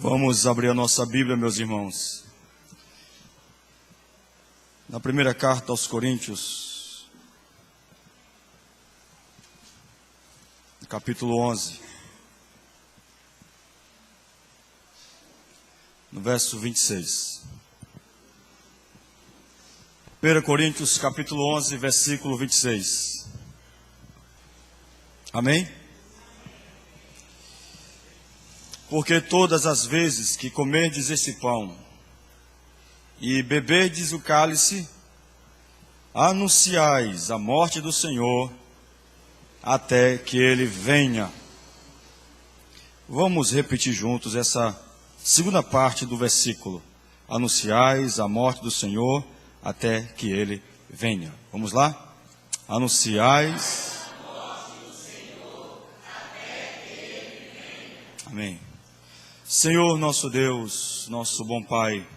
Vamos abrir a nossa Bíblia, meus irmãos. Na primeira carta aos Coríntios, capítulo 11, no verso 26. 1 Coríntios, capítulo 11, versículo 26. Amém? Porque todas as vezes que comerdes este pão e beberdes o cálice, anunciais a morte do Senhor até que Ele venha. Vamos repetir juntos essa segunda parte do versículo. Anunciais a morte do Senhor até que Ele venha. Vamos lá? Anunciais a morte do Senhor até que Ele venha. Amém. Senhor nosso Deus, nosso bom Pai,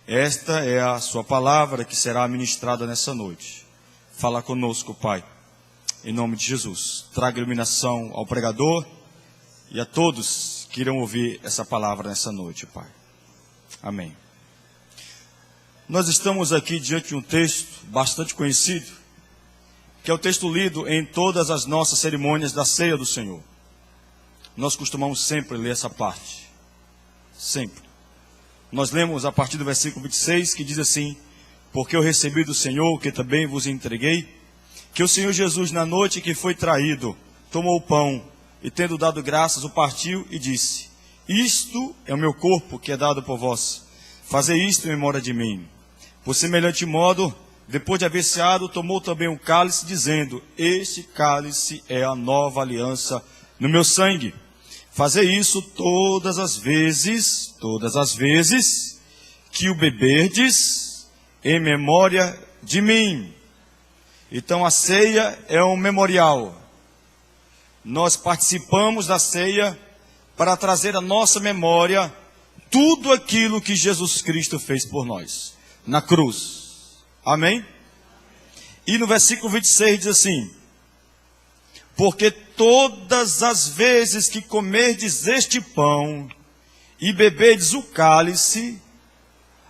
esta é a sua palavra que será ministrada nessa noite. Fala conosco, Pai, em nome de Jesus. Traga iluminação ao pregador e a todos que irão ouvir essa palavra nessa noite, Pai. Amém. Nós estamos aqui diante de um texto bastante conhecido, que é o texto lido em todas as nossas cerimônias da ceia do Senhor. Nós costumamos sempre ler essa parte. Sempre. Nós lemos a partir do versículo 26, que diz assim: porque eu recebi do Senhor, que também vos entreguei, que o Senhor Jesus, na noite que foi traído, tomou o pão, e tendo dado graças, o partiu e disse: isto é o meu corpo, que é dado por vós. Fazei isto em memória de mim. Por semelhante modo, depois de haver ceado, tomou também um cálice, dizendo: este cálice é a nova aliança no meu sangue. Fazei isso todas as vezes que o beberdes, em memória de mim. Então a ceia é um memorial. Nós participamos da ceia para trazer à nossa memória tudo aquilo que Jesus Cristo fez por nós, na cruz. Amém? E no versículo 26 diz assim: porque todas as vezes que comerdes este pão e beberdes o cálice,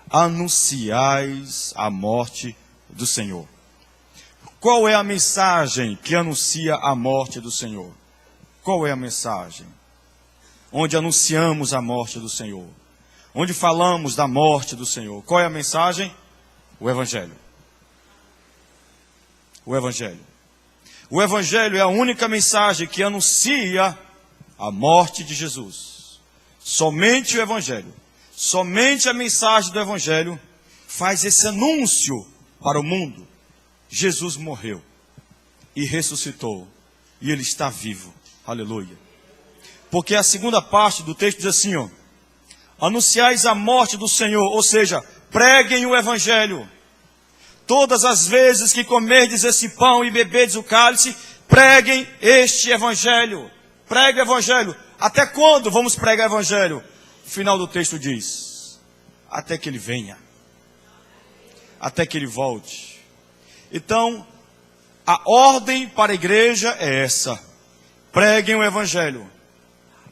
anunciais a morte do Senhor. Qual é a mensagem que anuncia a morte do Senhor? Qual é a mensagem? Onde anunciamos a morte do Senhor. Onde falamos da morte do Senhor. Qual é a mensagem? O Evangelho. O Evangelho. O Evangelho é a única mensagem que anuncia a morte de Jesus. Somente o Evangelho, somente a mensagem do Evangelho faz esse anúncio para o mundo. Jesus morreu e ressuscitou e Ele está vivo. Aleluia. Porque a segunda parte do texto diz assim, ó: anunciais a morte do Senhor, ou seja, preguem o Evangelho. Todas as vezes que comerdes esse pão e beberdes o cálice, preguem este Evangelho. Pregue o Evangelho. Até quando vamos pregar o Evangelho? O final do texto diz: até que Ele venha. Até que Ele volte. Então, a ordem para a igreja é essa: preguem o Evangelho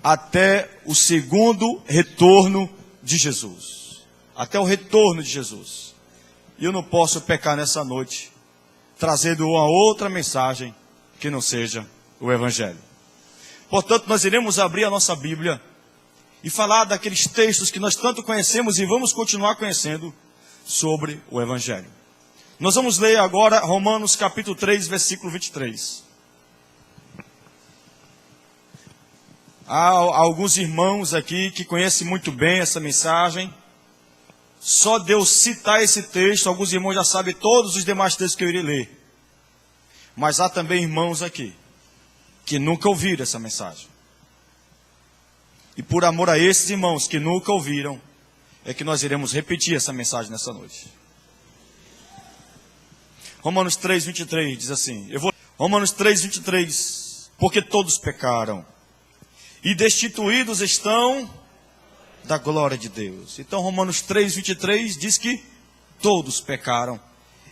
até o segundo retorno de Jesus. Até o retorno de Jesus. E eu não posso pecar nessa noite, trazendo uma outra mensagem que não seja o Evangelho. Portanto, nós iremos abrir a nossa Bíblia e falar daqueles textos que nós tanto conhecemos e vamos continuar conhecendo sobre o Evangelho. Nós vamos ler agora Romanos capítulo 3, versículo 23. Há alguns irmãos aqui que conhecem muito bem essa mensagem. Só de eu citar esse texto, alguns irmãos já sabem todos os demais textos que eu irei ler. Mas há também irmãos aqui que nunca ouviram essa mensagem. E por amor a esses irmãos que nunca ouviram, é que nós iremos repetir essa mensagem nessa noite. Romanos 3, 23 diz assim, Romanos 3, 23, porque todos pecaram e destituídos estão da glória de Deus. Então Romanos 3, 23 diz que todos pecaram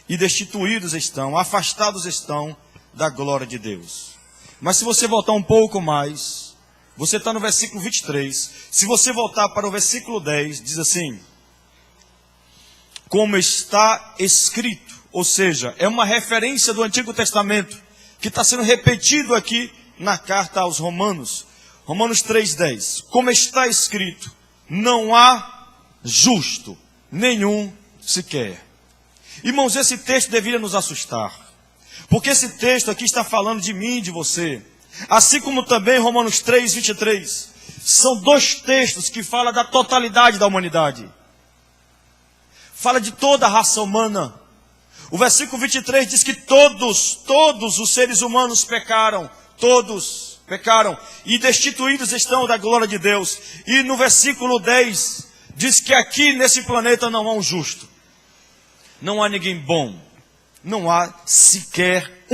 e destituídos estão, afastados estão da glória de Deus. Mas se você voltar um pouco mais, Você está no versículo 23. Se você voltar para o versículo 10, diz assim: como está escrito. Ou seja, é uma referência do Antigo Testamento, que está sendo repetido aqui na carta aos Romanos. Romanos 3,10. Como está escrito, não há justo, nenhum sequer. Irmãos, esse texto deveria nos assustar, porque esse texto aqui está falando de mim e de você. Assim como também Romanos 3,23. São dois textos que falam da totalidade da humanidade. Fala de toda a raça humana. O versículo 23 diz que todos os seres humanos pecaram. Todos pecaram e destituídos estão da glória de Deus. E no versículo 10 diz que aqui nesse planeta não há um justo. Não há ninguém bom. Não há sequer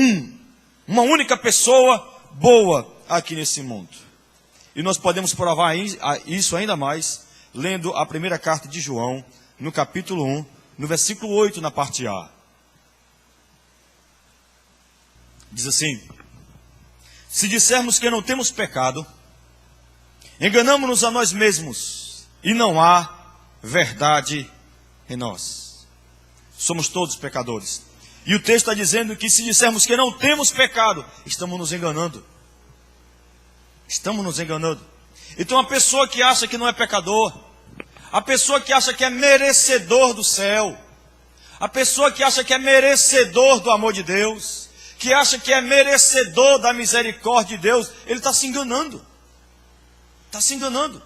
uma única pessoa boa aqui nesse mundo. E nós podemos provar isso ainda mais lendo a primeira carta de João, no capítulo 1, no versículo 8, na parte A. Diz assim: se dissermos que não temos pecado, enganamo-nos a nós mesmos, e não há verdade em nós. Somos todos pecadores. E o texto está dizendo que se dissermos que não temos pecado, estamos nos enganando. Estamos nos enganando. Então a pessoa que acha que não é pecador, a pessoa que acha que é merecedor do céu, a pessoa que acha que é merecedor do amor de Deus, que acha que é merecedor da misericórdia de Deus, ele está se enganando. Está se enganando.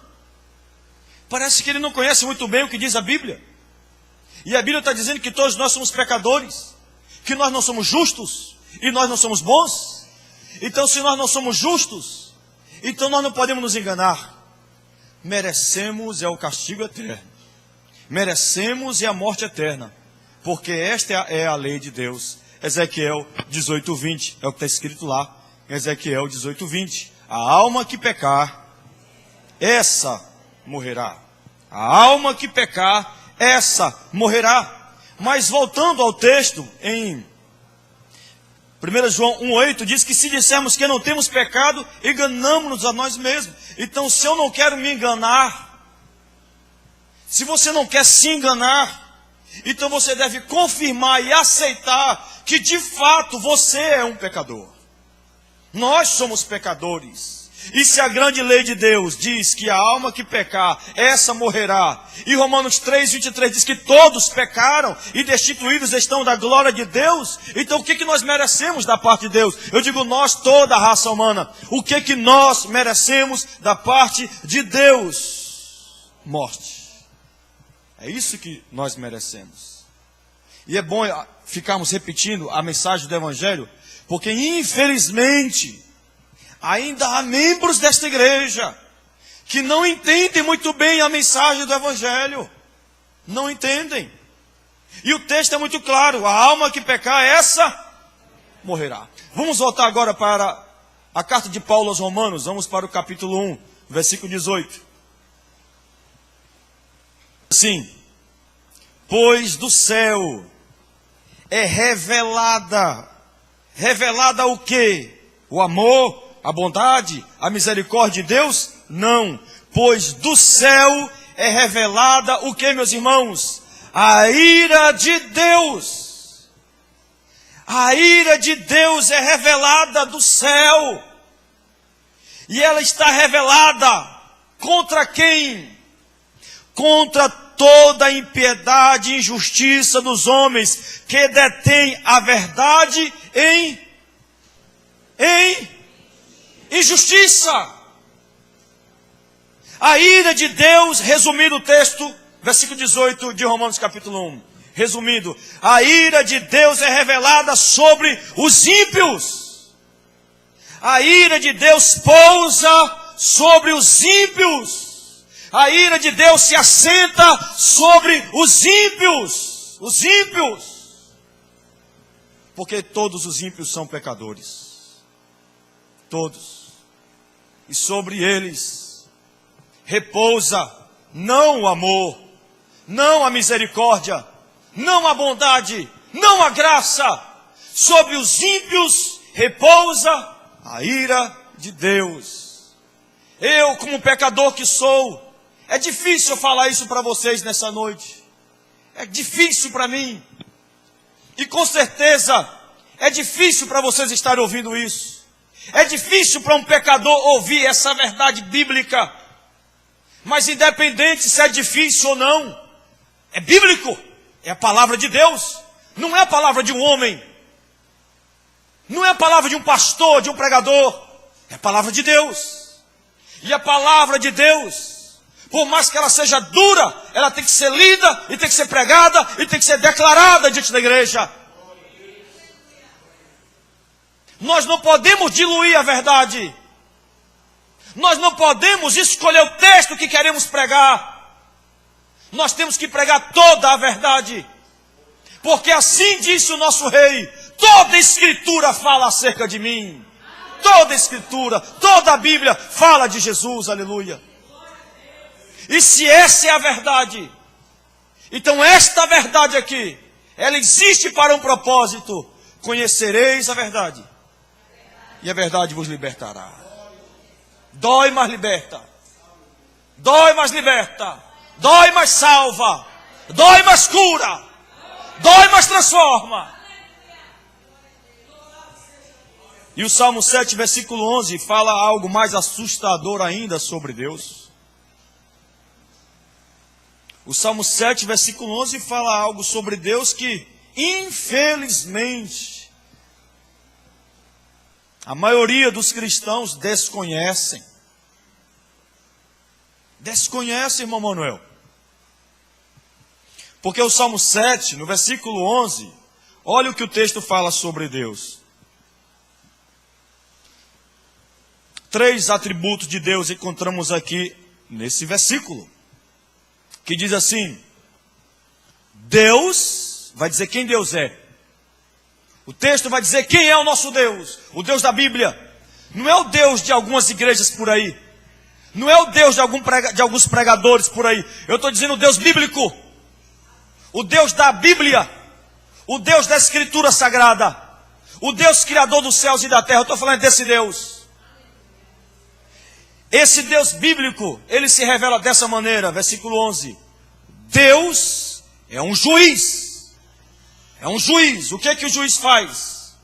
Parece que ele não conhece muito bem o que diz a Bíblia. E a Bíblia está dizendo que todos nós somos pecadores, que nós não somos justos e nós não somos bons. Então, se nós não somos justos, então nós não podemos nos enganar. Merecemos é o castigo eterno. Merecemos é a morte eterna. Porque esta é a lei de Deus. Ezequiel 18:20. É o que está escrito lá. Ezequiel 18:20. A alma que pecar, essa morrerá. A alma que pecar, essa morrerá. Mas voltando ao texto, em 1 João 1,8 diz que se dissermos que não temos pecado, enganamos-nos a nós mesmos. Então, se eu não quero me enganar, se você não quer se enganar, então você deve confirmar e aceitar que de fato você é um pecador. Nós somos pecadores. E se a grande lei de Deus diz que a alma que pecar, essa morrerá. E Romanos 3,23 diz que todos pecaram e destituídos estão da glória de Deus. Então o que nós merecemos da parte de Deus? Eu digo nós, toda a raça humana. O que nós merecemos da parte de Deus? Morte. É isso que nós merecemos. E é bom ficarmos repetindo a mensagem do Evangelho, porque infelizmente ainda há membros desta igreja que não entendem muito bem a mensagem do Evangelho. Não entendem. E o texto é muito claro: a alma que pecar, essa morrerá. Vamos voltar agora para a carta de Paulo aos Romanos. Vamos para o capítulo 1, versículo 18. Assim: pois do céu é revelada o quê? O amor, a bondade, a misericórdia de Deus? Não. Pois do céu é revelada o que, meus irmãos? A ira de Deus. A ira de Deus é revelada do céu. E ela está revelada contra quem? Contra toda a impiedade e injustiça dos homens que detêm a verdade em injustiça. A ira de Deus, resumindo o texto, versículo 18 de Romanos capítulo 1. Resumindo, a ira de Deus é revelada sobre os ímpios. A ira de Deus pousa sobre os ímpios. A ira de Deus se assenta sobre os ímpios. Os ímpios. Porque todos os ímpios são pecadores. Todos. E sobre eles repousa não o amor, não a misericórdia, não a bondade, não a graça. Sobre os ímpios repousa a ira de Deus. Eu, como pecador que sou, é difícil eu falar isso para vocês nessa noite. É difícil para mim. E com certeza é difícil para vocês estarem ouvindo isso. É difícil para um pecador ouvir essa verdade bíblica. Mas independente se é difícil ou não, é bíblico. É a palavra de Deus. Não é a palavra de um homem. Não é a palavra de um pastor, de um pregador. É a palavra de Deus. E a palavra de Deus, por mais que ela seja dura, ela tem que ser lida, e tem que ser pregada, e tem que ser declarada diante da igreja. Nós não podemos diluir a verdade. Nós não podemos escolher o texto que queremos pregar. Nós temos que pregar toda a verdade. Porque assim disse o nosso rei: toda a escritura fala acerca de mim. Toda a escritura, toda a Bíblia fala de Jesus, aleluia. E se essa é a verdade, então esta verdade aqui, ela existe para um propósito: conhecereis a verdade, e a verdade vos libertará. Dói, mas liberta. Dói, mas liberta. Dói, mas salva. Dói, mas cura. Dói, mas transforma. E o Salmo 7, versículo 11, fala algo mais assustador ainda sobre Deus. O Salmo 7, versículo 11, fala algo sobre Deus que, infelizmente, a maioria dos cristãos desconhecem. Desconhecem, irmão Manuel. Porque o Salmo 7, no versículo 11, olha o que o texto fala sobre Deus. 3 atributos de Deus encontramos aqui nesse versículo, que diz assim: Deus, vai dizer quem Deus é. O texto vai dizer quem é o nosso Deus, o Deus da Bíblia. Não é o Deus de algumas igrejas por aí. Não é o Deus de alguns pregadores por aí. Eu estou dizendo o Deus bíblico. O Deus da Bíblia. O Deus da Escritura Sagrada. O Deus criador dos céus e da terra. Eu estou falando desse Deus. Esse Deus bíblico, ele se revela dessa maneira, versículo 11. Deus é um juiz. É um juiz. O que é que o juiz faz?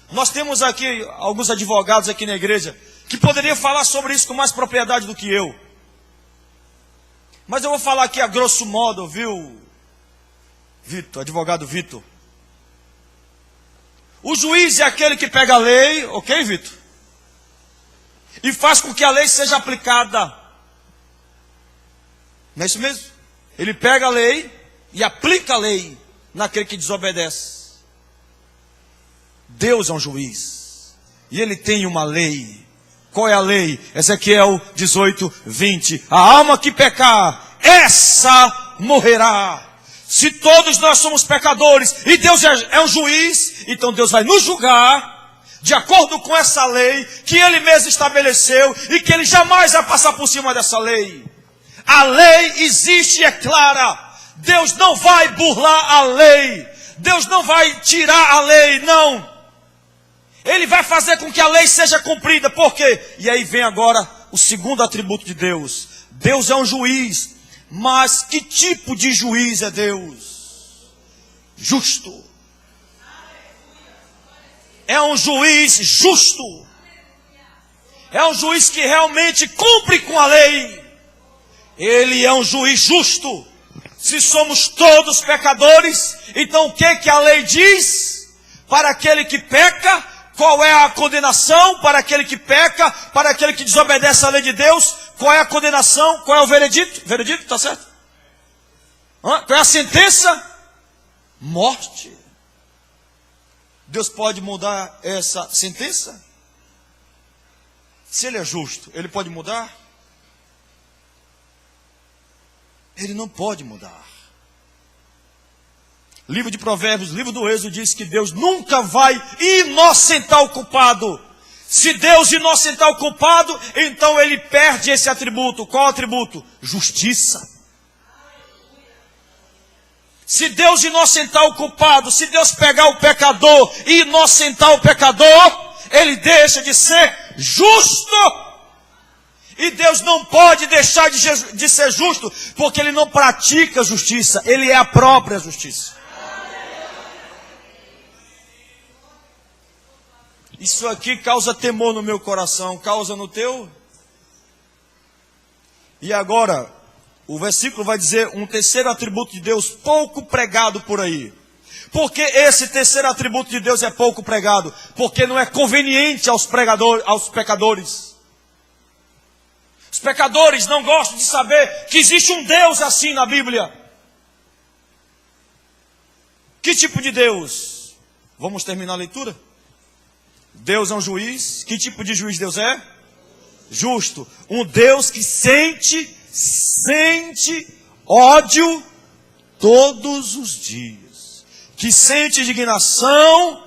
Nós temos aqui alguns advogados aqui na igreja que poderiam falar sobre isso com mais propriedade do que eu. Mas eu vou falar aqui a grosso modo, viu, Vitor, advogado Vitor. O juiz é aquele que pega a lei, ok, Vitor? E faz com que a lei seja aplicada. Não é isso mesmo? Ele pega a lei e aplica a lei naquele que desobedece. Deus é um juiz. E ele tem uma lei. Qual é a lei? Ezequiel 18, 20. A alma que pecar, essa morrerá. Se todos nós somos pecadores e Deus é um juiz, então Deus vai nos julgar de acordo com essa lei que Ele mesmo estabeleceu e que Ele jamais vai passar por cima dessa lei. A lei existe e é clara. Deus não vai burlar a lei. Deus não vai tirar a lei, não. Ele vai fazer com que a lei seja cumprida. Por quê? E aí vem agora o segundo atributo de Deus. Deus é um juiz. Mas que tipo de juiz é Deus? Justo. É um juiz justo. É um juiz que realmente cumpre com a lei. Ele é um juiz justo. Se somos todos pecadores, então o que a lei diz? Para aquele que peca, qual é a condenação? Para aquele que peca, para aquele que desobedece à lei de Deus, qual é a condenação? Qual é o veredito? Veredito, está certo? Qual é a sentença? Morte. Deus pode mudar essa sentença? Se Ele é justo, Ele pode mudar? Ele não pode mudar. Livro de Provérbios, livro do Êxodo diz que Deus nunca vai inocentar o culpado. Se Deus inocentar o culpado, então Ele perde esse atributo. Qual atributo? Justiça. Se Deus inocentar o culpado, se Deus pegar o pecador e inocentar o pecador, Ele deixa de ser justo. E Deus não pode deixar de ser justo, porque Ele não pratica justiça, Ele é a própria justiça. Isso aqui causa temor no meu coração, causa no teu? E agora, o versículo vai dizer um terceiro atributo de Deus pouco pregado por aí. Por que esse terceiro atributo de Deus é pouco pregado? Porque não é conveniente aos pecadores. Os pecadores não gostam de saber que existe um Deus assim na Bíblia. Que tipo de Deus? Vamos terminar a leitura? Deus é um juiz. Que tipo de juiz Deus é? Justo. Um Deus que sente ódio todos os dias. Que sente indignação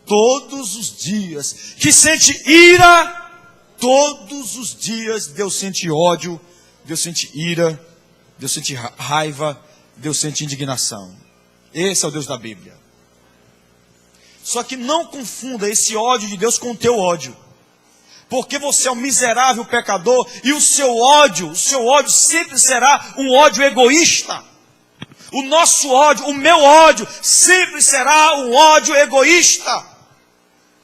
todos os dias. Que sente ira todos os dias. Deus sente ódio, Deus sente ira, Deus sente raiva, Deus sente indignação. Esse é o Deus da Bíblia. Só que não confunda esse ódio de Deus com o teu ódio. Porque você é um miserável pecador e o seu ódio sempre será um ódio egoísta. O nosso ódio, o meu ódio, sempre será um ódio egoísta.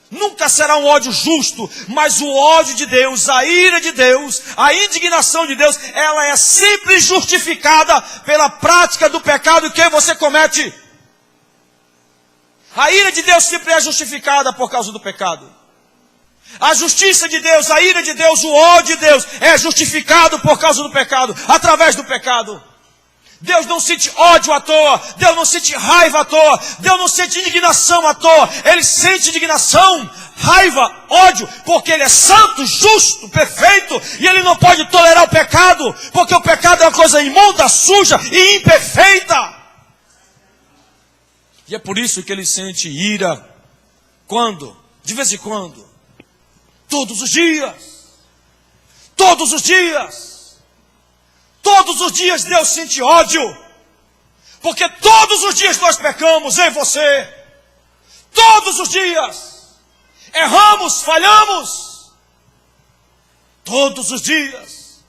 Nunca será um ódio justo, mas o ódio de Deus, a ira de Deus, a indignação de Deus, ela é sempre justificada pela prática do pecado que você comete. A ira de Deus sempre é justificada por causa do pecado. A justiça de Deus, a ira de Deus, o ódio de Deus é justificado por causa do pecado, através do pecado. Deus não sente ódio à toa, Deus não sente raiva à toa, Deus não sente indignação à toa. Ele sente indignação, raiva, ódio, porque Ele é santo, justo, perfeito, e Ele não pode tolerar o pecado, porque o pecado é uma coisa imunda, suja e imperfeita. E é por isso que Ele sente ira. Quando? De vez em quando. Todos os dias. Todos os dias. Todos os dias Deus sente ódio. Porque todos os dias nós pecamos em você. Todos os dias. Erramos, falhamos. Todos os dias.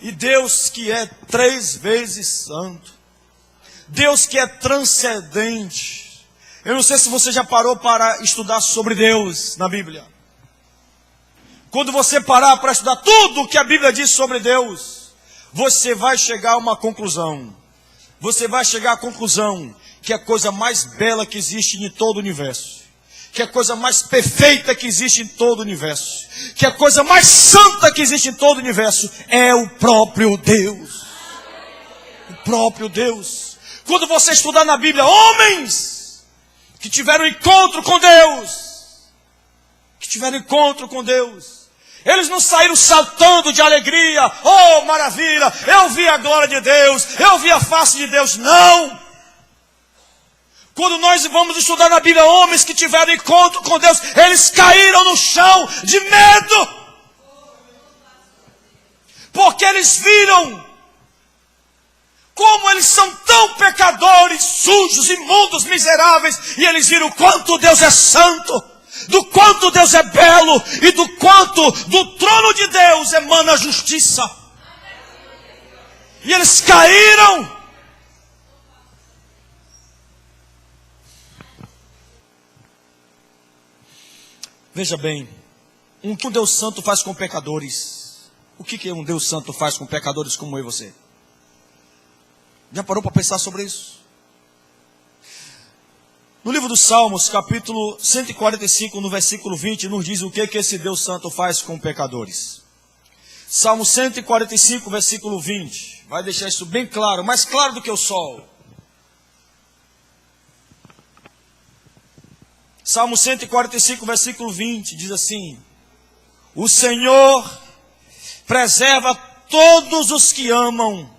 E Deus que é 3 vezes santo. Deus que é transcendente. Eu não sei se você já parou para estudar sobre Deus na Bíblia. Quando você parar para estudar tudo o que a Bíblia diz sobre Deus, você vai chegar a uma conclusão. Você vai chegar à conclusão que é a coisa mais bela que existe em todo o universo. Que é a coisa mais perfeita que existe em todo o universo. Que é a coisa mais santa que existe em todo o universo é o próprio Deus. O próprio Deus. Quando você estudar na Bíblia, homens que tiveram encontro com Deus. Que tiveram encontro com Deus. Eles não saíram saltando de alegria. Oh, maravilha, eu vi a glória de Deus, eu vi a face de Deus. Não! Quando nós vamos estudar na Bíblia, homens que tiveram encontro com Deus, eles caíram no chão de medo. Porque eles viram como eles são tão pecadores, sujos, imundos, miseráveis. E eles viram o quanto Deus é santo. Do quanto Deus é belo e do quanto do trono de Deus emana justiça. E eles caíram. Veja bem, o que um Deus santo faz com pecadores? O que um Deus santo faz com pecadores como eu e você? Já parou para pensar sobre isso? No livro dos Salmos, capítulo 145, no versículo 20, nos diz o que esse Deus Santo faz com pecadores. Salmo 145, versículo 20. Vai deixar isso bem claro, mais claro do que o sol. Salmo 145, versículo 20, diz assim: o Senhor preserva todos os que amam,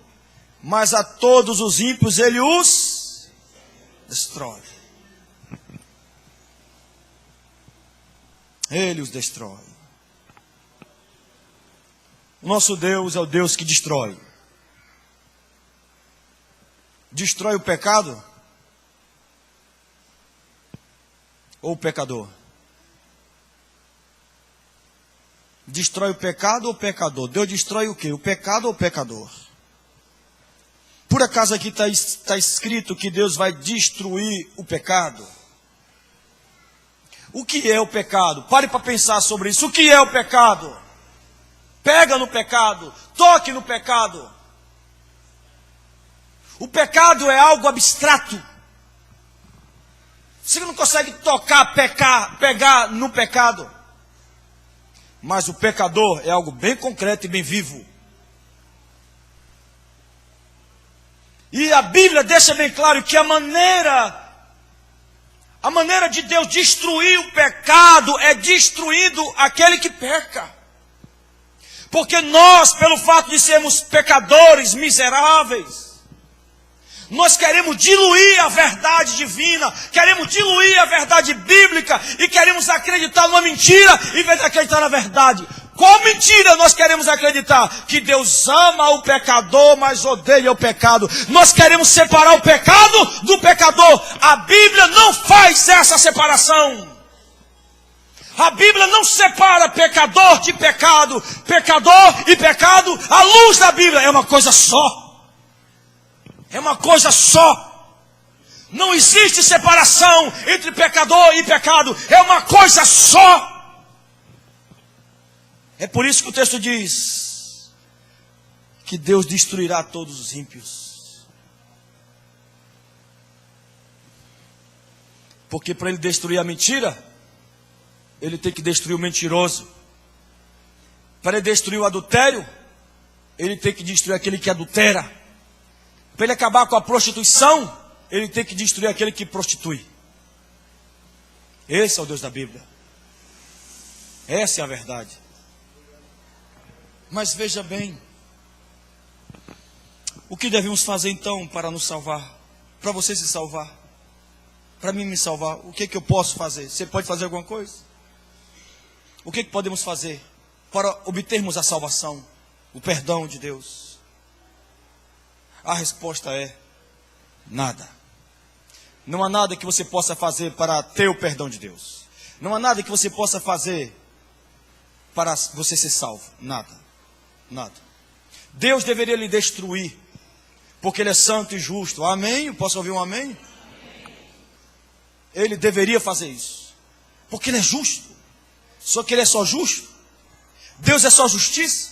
mas a todos os ímpios Ele os destrói. Ele os destrói. O nosso Deus é o Deus que destrói. Destrói o pecado? Ou o pecador? destrói o pecado ou o pecador? Deus destrói o quê? O pecado ou o pecador? Por acaso aqui está escrito que Deus vai destruir o pecado? O que é o pecado? Pare para pensar sobre isso. O que é o pecado? Pega no pecado, toque no pecado. O pecado é algo abstrato. Você não consegue tocar, pegar no pecado. Mas o pecador é algo bem concreto e bem vivo. E a Bíblia deixa bem claro que a maneira de Deus destruir o pecado é destruindo aquele que peca. Porque nós, pelo fato de sermos pecadores miseráveis, nós queremos diluir a verdade divina, queremos diluir a verdade bíblica e queremos acreditar numa mentira em vez de acreditar na verdade. Qual mentira nós queremos acreditar? Que Deus ama o pecador, mas odeia o pecado. Nós queremos separar o pecado do pecador. A Bíblia não faz essa separação. A Bíblia não separa pecador de pecado. Pecador e pecado, à luz da Bíblia, é uma coisa só. É uma coisa só. Não existe separação entre pecador e pecado. É uma coisa só. É por isso que o texto diz que Deus destruirá todos os ímpios. Porque para ele destruir a mentira, ele tem que destruir o mentiroso. Para ele destruir o adultério, ele tem que destruir aquele que adultera. Para ele acabar com a prostituição, ele tem que destruir aquele que prostitui. Esse é o Deus da Bíblia. Essa é a verdade. Mas veja bem, o que devemos fazer então para nos salvar? Para você se salvar? Para mim me salvar? O que eu posso fazer? Você pode fazer alguma coisa? O que podemos fazer para obtermos a salvação, o perdão de Deus? A resposta é nada. Não há nada que você possa fazer para ter o perdão de Deus. Não há nada que você possa fazer para você ser salvo. Nada. Nada. Deus deveria lhe destruir, porque Ele é santo e justo. Amém? Posso ouvir um amém? Ele deveria fazer isso, porque Ele é justo. Só que Ele é só justo? Deus é só justiça?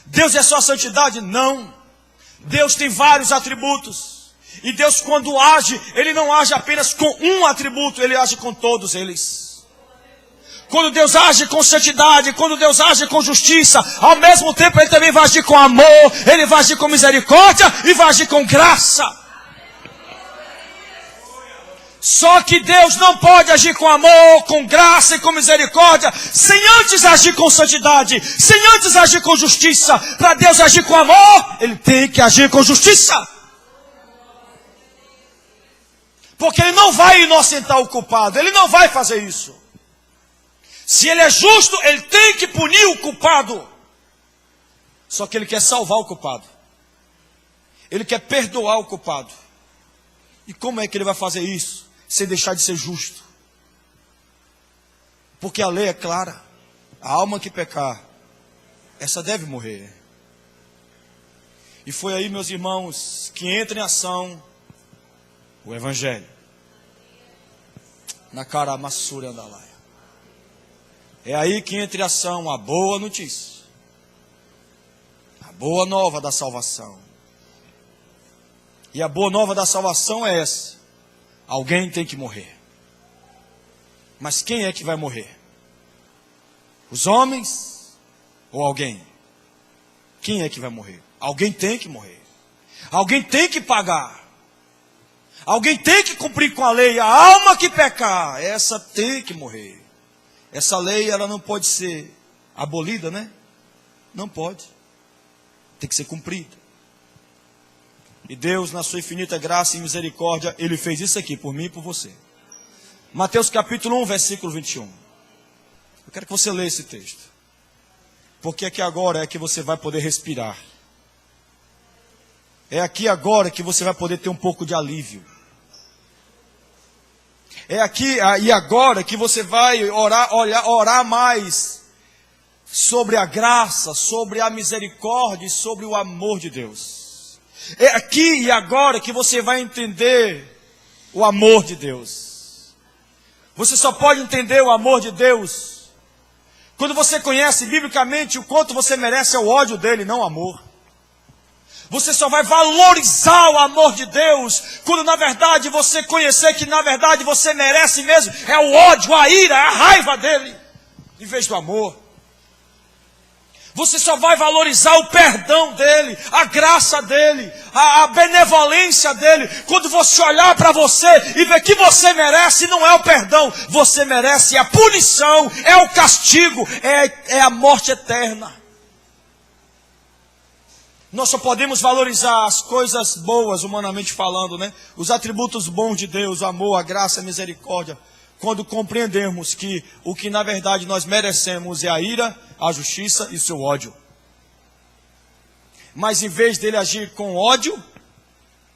Deus é só santidade? Não. Deus tem vários atributos. E Deus, quando age, Ele não age apenas com um atributo, Ele age com todos eles. Quando Deus age com santidade, quando Deus age com justiça, ao mesmo tempo Ele também vai agir com amor, Ele vai agir com misericórdia e vai agir com graça. Só que Deus não pode agir com amor, com graça e com misericórdia, sem antes agir com santidade, sem antes agir com justiça. Para Deus agir com amor, Ele tem que agir com justiça. Porque Ele não vai inocentar o culpado, Ele não vai fazer isso. Se Ele é justo, Ele tem que punir o culpado. Só que Ele quer salvar o culpado. Ele quer perdoar o culpado. E como é que Ele vai fazer isso? Sem deixar de ser justo. Porque a lei é clara. A alma que pecar, essa deve morrer. E foi aí, meus irmãos, que entra em ação o Evangelho. Na cara amassura andalai. É aí que entra em ação a boa notícia. A boa nova da salvação. E a boa nova da salvação é essa. Alguém tem que morrer. Mas quem é que vai morrer? Os homens ou alguém? Quem é que vai morrer? Alguém tem que morrer. Alguém tem que pagar. Alguém tem que cumprir com a lei. A alma que pecar, essa tem que morrer. Essa lei, ela não pode ser abolida, né? Não pode. Tem que ser cumprida. E Deus, na sua infinita graça e misericórdia, Ele fez isso aqui por mim e por você. Mateus capítulo 1, versículo 21. Eu quero que você leia esse texto. Porque aqui agora é que você vai poder respirar. É aqui agora que você vai poder ter um pouco de alívio. É aqui e agora que você vai orar mais sobre a graça, sobre a misericórdia e sobre o amor de Deus. É aqui e agora que você vai entender o amor de Deus. Você só pode entender o amor de Deus quando você conhece biblicamente o quanto você merece o ódio dele, não o amor. Você só vai valorizar o amor de Deus quando na verdade você conhecer que na verdade você merece mesmo é o ódio, a ira, a raiva dele, em vez do amor. Você só vai valorizar o perdão dele, a graça dele, a benevolência dele, quando você olhar para você e ver que você merece, não é o perdão, você merece a punição, é o castigo, é a morte eterna. Nós só podemos valorizar as coisas boas, humanamente falando, né? Os atributos bons de Deus, o amor, a graça, a misericórdia, quando compreendemos que o que na verdade nós merecemos é a ira, a justiça e o seu ódio. Mas em vez dele agir com ódio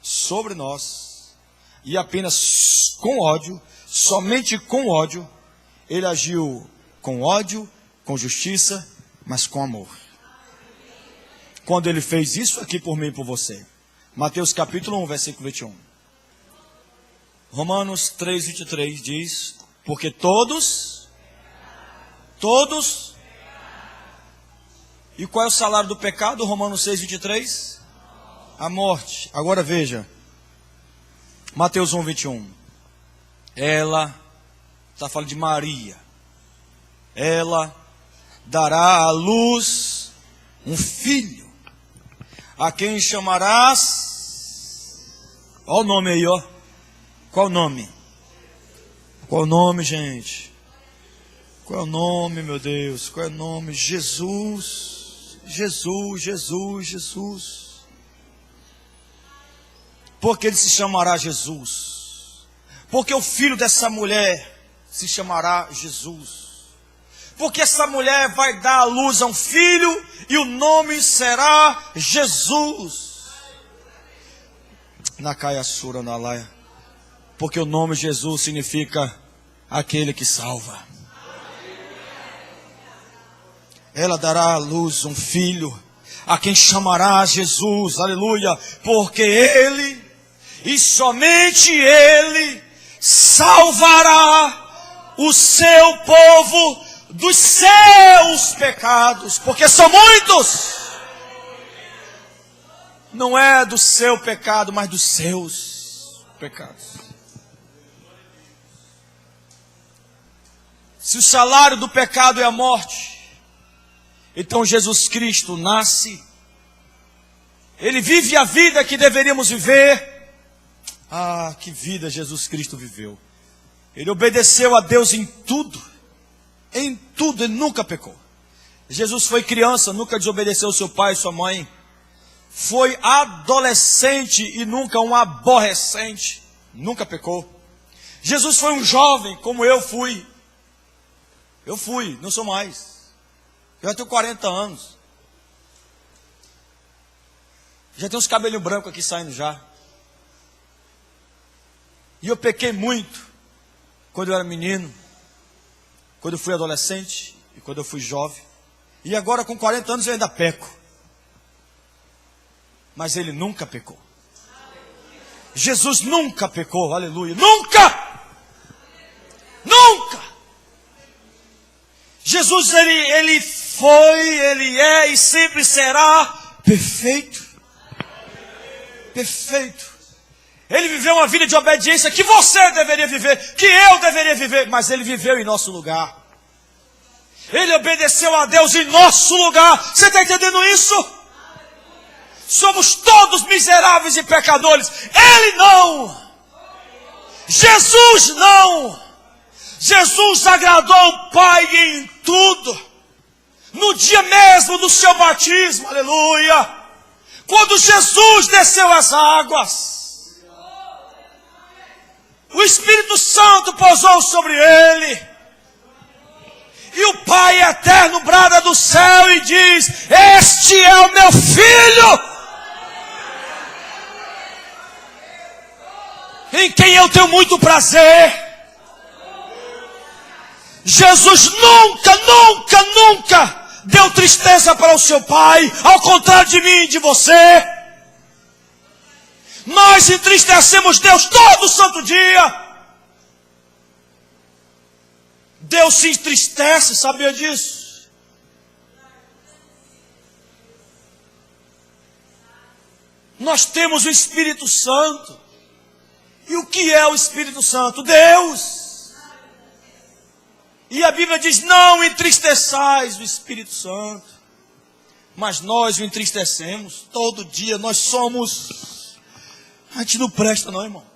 sobre nós, e apenas com ódio, somente com ódio, ele agiu com ódio, com justiça, mas com amor. Quando ele fez isso aqui por mim e por você. Mateus capítulo 1, versículo 21. Romanos 3, 23 diz: porque todos. E qual é o salário do pecado? Romanos 6, 23. A morte. Agora veja. Mateus 1, 21. Ela, está falando de Maria. Ela dará à luz um filho, a quem chamarás. Olha o nome aí, ó. Qual o nome? Qual o nome, gente? Qual é o nome, meu Deus? Qual é o nome? Jesus. Jesus, Jesus, Jesus. Porque ele se chamará Jesus. Porque o filho dessa mulher se chamará Jesus. Porque essa mulher vai dar à luz a um filho e o nome será Jesus. Nakaya Sura Nalaya. Porque o nome Jesus significa aquele que salva. Ela dará à luz um filho, a quem chamará Jesus, aleluia, porque ele, e somente ele, salvará o seu povo dos seus pecados, porque são muitos. Não é do seu pecado, mas dos seus pecados. Se o salário do pecado é a morte, então Jesus Cristo nasce, ele vive a vida que deveríamos viver. Ah, que vida Jesus Cristo viveu. Ele obedeceu a Deus em tudo, ele nunca pecou. Jesus foi criança, nunca desobedeceu seu pai e sua mãe. Foi adolescente e nunca um aborrecente, nunca pecou. Jesus foi um jovem, como eu fui. Eu fui, não sou mais. Eu já tenho 40 anos. Já tenho uns cabelinhos brancos aqui saindo já. E eu pequei muito quando eu era menino, quando eu fui adolescente e quando eu fui jovem. E agora com 40 anos eu ainda peco. Mas ele nunca pecou. Jesus nunca pecou, aleluia. Nunca! Nunca! Jesus, ele foi, ele é e sempre será perfeito. Perfeito. Ele viveu uma vida de obediência que você deveria viver, que eu deveria viver, mas ele viveu em nosso lugar. Ele obedeceu a Deus em nosso lugar. Você está entendendo isso? Somos todos miseráveis e pecadores. Ele não. Jesus não. Jesus agradou o Pai em tudo. No dia mesmo do seu batismo, aleluia. Quando Jesus desceu as águas, o Espírito Santo pousou sobre ele. E o Pai eterno brada do céu e diz: este é o meu filho, em quem eu tenho muito prazer. Jesus nunca deu tristeza para o seu pai, ao contrário de mim e de você. Nós entristecemos Deus todo santo dia. Deus se entristece, sabia disso? Nós temos o Espírito Santo. E o que é o Espírito Santo? Deus. E a Bíblia diz, não entristeçais o Espírito Santo. Mas nós o entristecemos todo dia. Nós somos... A gente não presta não, irmão.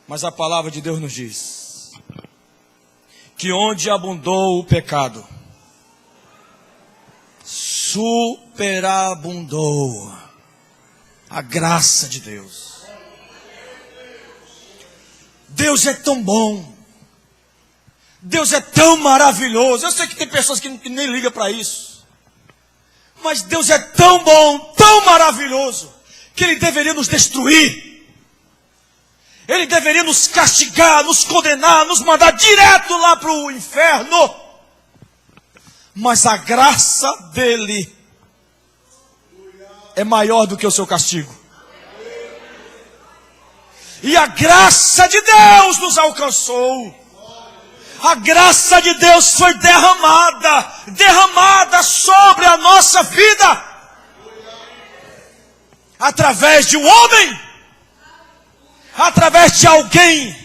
Mas a palavra de Deus nos diz que onde abundou o pecado, superabundou a graça de Deus. Deus é tão bom. Deus é tão maravilhoso. Eu sei que tem pessoas que nem ligam para isso. Mas Deus é tão bom, tão maravilhoso, que Ele deveria nos destruir. Ele deveria nos castigar, nos condenar, nos mandar direto lá para o inferno. Mas a graça dele é maior do que o seu castigo. E a graça de Deus nos alcançou. A graça de Deus foi derramada sobre a nossa vida. Através de um homem. Através de alguém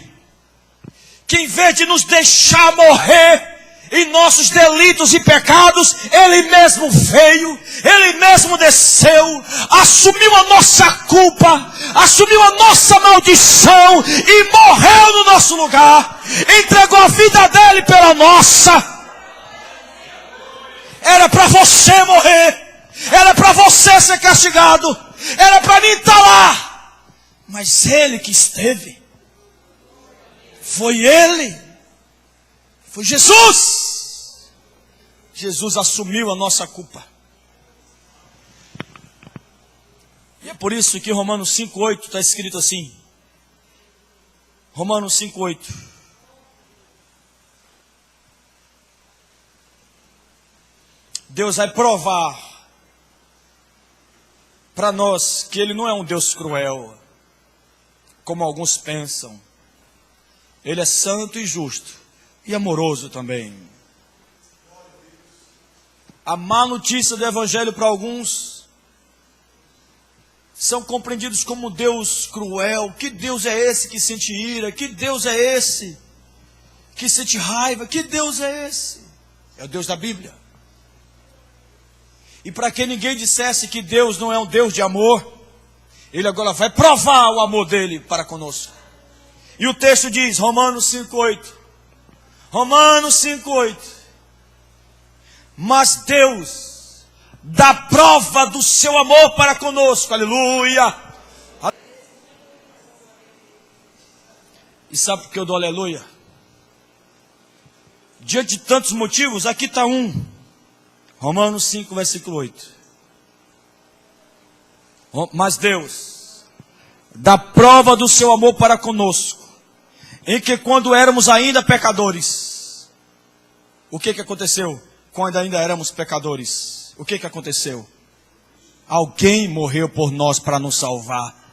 que em vez de nos deixar morrer em nossos delitos e pecados, Ele mesmo veio, Ele mesmo desceu, assumiu a nossa culpa, assumiu a nossa maldição e morreu no nosso lugar, entregou a vida dele pela nossa. Era para você morrer, era para você ser castigado, era para mim estar lá, mas Ele que esteve, foi Ele. Foi Jesus. Jesus assumiu a nossa culpa. E é por isso que Romanos 5,8 está escrito assim. Romanos 5,8. Deus vai provar para nós que Ele não é um Deus cruel, como alguns pensam. Ele é santo e justo. E amoroso também. A má notícia do Evangelho para alguns são compreendidos como Deus cruel. Que Deus é esse que sente ira? Que Deus é esse que sente raiva? Que Deus é esse? É o Deus da Bíblia. E para que ninguém dissesse que Deus não é um Deus de amor, Ele agora vai provar o amor dele para conosco. E o texto diz, Romanos 5,8. Romanos 5,8. Mas Deus dá prova do seu amor para conosco. Aleluia. E sabe por que eu dou aleluia? Diante de tantos motivos, aqui está um. Romanos 5, versículo 8. Mas Deus dá prova do seu amor para conosco, em que quando éramos ainda pecadores, o que aconteceu? Quando ainda éramos pecadores, o que aconteceu? Alguém morreu por nós para nos salvar.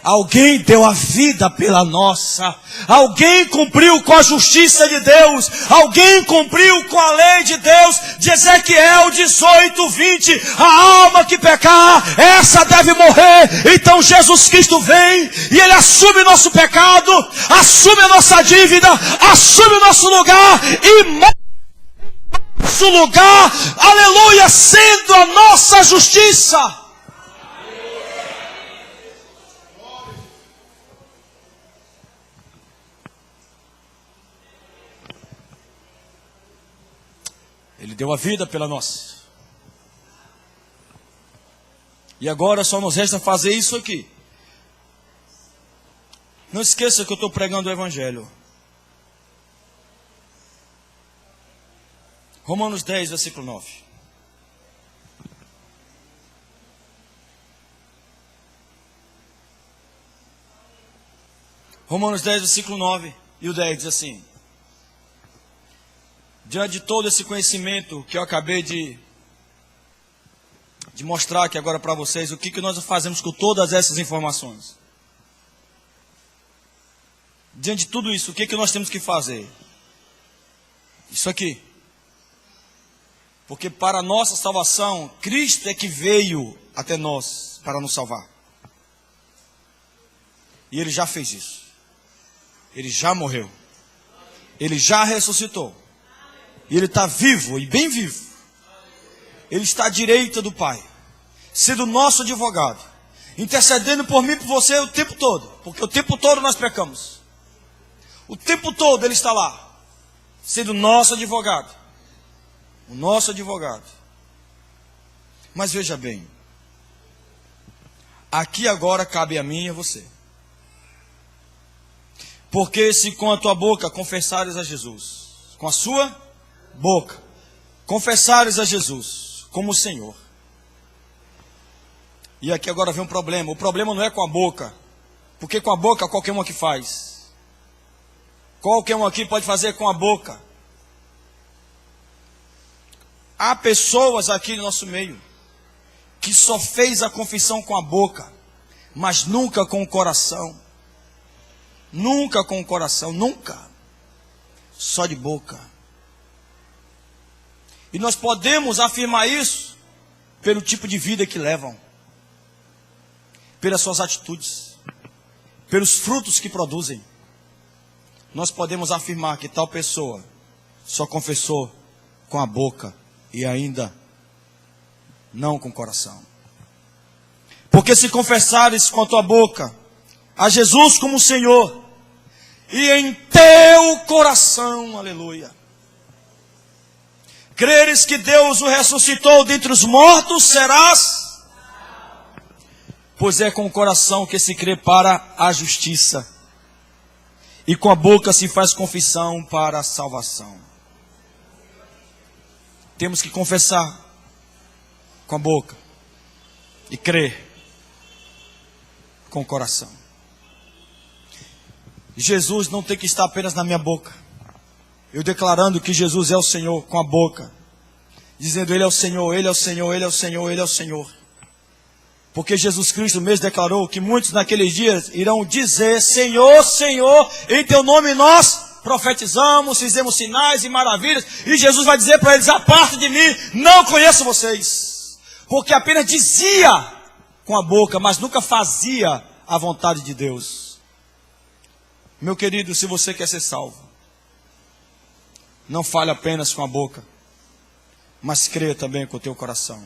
Alguém deu a vida pela nossa. Alguém cumpriu com a justiça de Deus. Alguém cumpriu com a lei de Deus. De Ezequiel 18:20. A alma que pecar, essa deve morrer. Então Jesus Cristo vem e Ele assume nosso pecado, assume a nossa dívida, assume o nosso lugar e morre em nosso lugar. Aleluia, sendo a nossa justiça. Ele deu a vida pela nossa. E agora só nos resta fazer isso aqui. Não esqueça que eu estou pregando o Evangelho. Romanos 10, versículo 9. Romanos 10, versículo 9 e o 10 diz assim: diante de todo esse conhecimento que eu acabei de mostrar aqui agora para vocês, o que nós fazemos com todas essas informações? Diante de tudo isso, o que nós temos que fazer? Isso aqui. Porque para a nossa salvação, Cristo é que veio até nós para nos salvar. E Ele já fez isso. Ele já morreu. Ele já ressuscitou. E Ele está vivo e bem vivo. Ele está à direita do Pai, sendo nosso advogado, intercedendo por mim e por você o tempo todo. Porque o tempo todo nós pecamos. O tempo todo Ele está lá, sendo nosso advogado. O nosso advogado. Mas veja bem, aqui agora cabe a mim e a você. Porque se com a tua boca confessares a Jesus, com a sua boca confessares a Jesus como o Senhor. E aqui agora vem um problema. O problema não é com a boca, porque com a boca qualquer um aqui faz. Qualquer um aqui pode fazer com a boca. Há pessoas aqui no nosso meio que só fez a confissão com a boca, mas nunca com o coração. Nunca com o coração, nunca. Só de boca. E nós podemos afirmar isso pelo tipo de vida que levam, pelas suas atitudes, pelos frutos que produzem. Nós podemos afirmar que tal pessoa só confessou com a boca e ainda não com o coração. Porque se confessares com a tua boca a Jesus como Senhor, e em teu coração, aleluia, creres que Deus o ressuscitou dentre os mortos, serás. Pois é com o coração que se crê para a justiça, e com a boca se faz confissão para a salvação. Temos que confessar com a boca e crer com o coração. Jesus não tem que estar apenas na minha boca, eu declarando que Jesus é o Senhor com a boca, dizendo Ele é o Senhor, Ele é o Senhor, Ele é o Senhor, Ele é o Senhor. Porque Jesus Cristo mesmo declarou que muitos naqueles dias irão dizer: Senhor, Senhor, em teu nome nós profetizamos, fizemos sinais e maravilhas. E Jesus vai dizer para eles: apartem de mim, não conheço vocês. Porque apenas dizia com a boca, mas nunca fazia a vontade de Deus. Meu querido, se você quer ser salvo, não fale apenas com a boca, mas creia também com o teu coração.